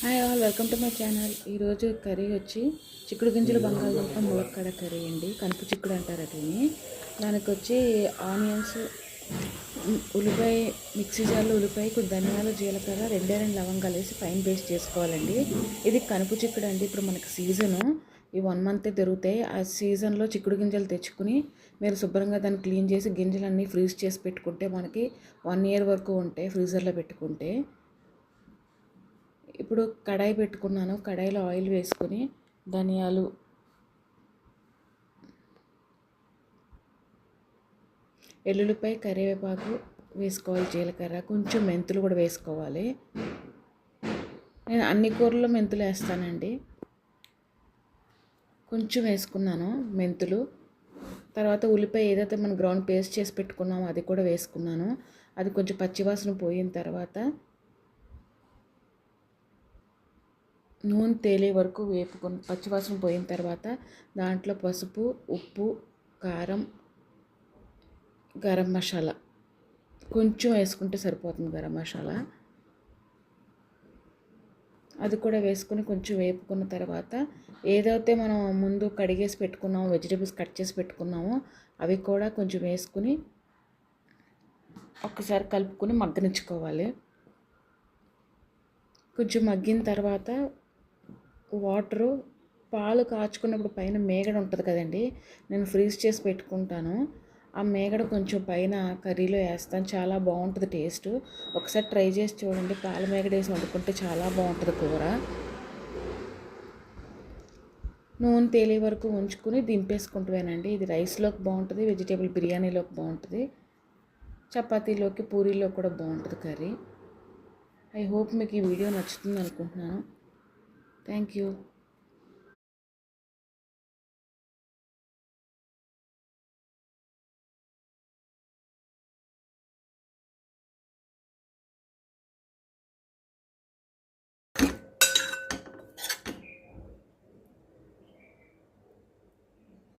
Hi all, welcome to my channel. ఈరోజు curry వచ్చి చిక్కుడు గింజలు బంగాళదుంప ములక్కాడ కర్రీ అండి. కనుపు చిక్కుడు అంటారు అట్లని. దానికి వచ్చి ఆనియన్స్, ఉల్లిపాయ, మిక్సీ జార్లో ఉల్లిపాయ, కొద్ది ధనియాలు, జీలకర్ర, రెండే రెండు లవంగాలు వేసి ఫైన్ పేస్ట్ చేసుకోవాలండి. ఇది కనుపు చిక్కుడు అండి. ఇప్పుడు మనకి సీజను ఈ 1 మంత్ దొరుకుతాయి. ఆ సీజన్లో చిక్కుడు గింజలు తెచ్చుకుని మీరు శుభ్రంగా దాన్ని క్లీన్ చేసి గింజలన్నీ ఫ్రీజ్ చేసి పెట్టుకుంటే మనకి 1 ఇయర్ వరకు ఉంటాయి ఫ్రీజర్లో పెట్టుకుంటే. ఇప్పుడు కడాయి పెట్టుకున్నాను. కడాయిలో ఆయిల్ వేసుకొని ధనియాలు, ఎల్లుల్లిపాయ, కరివేపాకు వేసుకోవాలి, జీలకర్ర, కొంచెం మెంతులు కూడా వేసుకోవాలి. నేను అన్ని కూరల్లో మెంతులు వేస్తానండి. కొంచెం వేసుకున్నాను మెంతులు. తర్వాత ఉల్లిపాయ ఏదైతే మనం గ్రౌండ్ పేస్ట్ చేసి పెట్టుకున్నామో అది కూడా వేసుకున్నాను. అది కొంచెం పచ్చివాసన పోయిన తర్వాత నూనె తేలే వరకు వేపుకొని పచ్చివాసన పోయిన తర్వాత దాంట్లో పసుపు, ఉప్పు, కారం, గరం మసాలా కొంచెం వేసుకుంటే సరిపోతుంది. గరం మసాలా అది కూడా వేసుకొని కొంచెం వేపుకున్న తర్వాత ఏదైతే మనం ముందు కడిగేసి పెట్టుకున్నామో వెజిటేబుల్స్ కట్ చేసి పెట్టుకున్నామో అవి కూడా కొంచెం వేసుకుని ఒక్కసారి కలుపుకొని మగ్గనిచ్చుకోవాలి. కొంచెం మగ్గిన తర్వాత వాటరు, పాలు కాచుకున్నప్పుడు పైన మేగడ ఉంటుంది కదండి, నేను ఫ్రీజ్ చేసి పెట్టుకుంటాను. ఆ మేగడ కొంచెం పైన కర్రీలో వేస్తాను. చాలా బాగుంటుంది టేస్ట్. ఒకసారి ట్రై చేసి చూడండి. పాల మేగడ వేసి వండుకుంటే చాలా బాగుంటుంది కూర. నూనె తేలే వరకు ఉంచుకుని దింపేసుకుంటున్నానండి. ఇది రైస్లోకి బాగుంటుంది, వెజిటేబుల్ బిర్యానీలోకి బాగుంటుంది, చపాతీలోకి, పూరీలో కూడా బాగుంటుంది కర్రీ. ఐ హోప్ మీకు ఈ వీడియో నచ్చుతుంది అనుకుంటున్నాను. Thank you.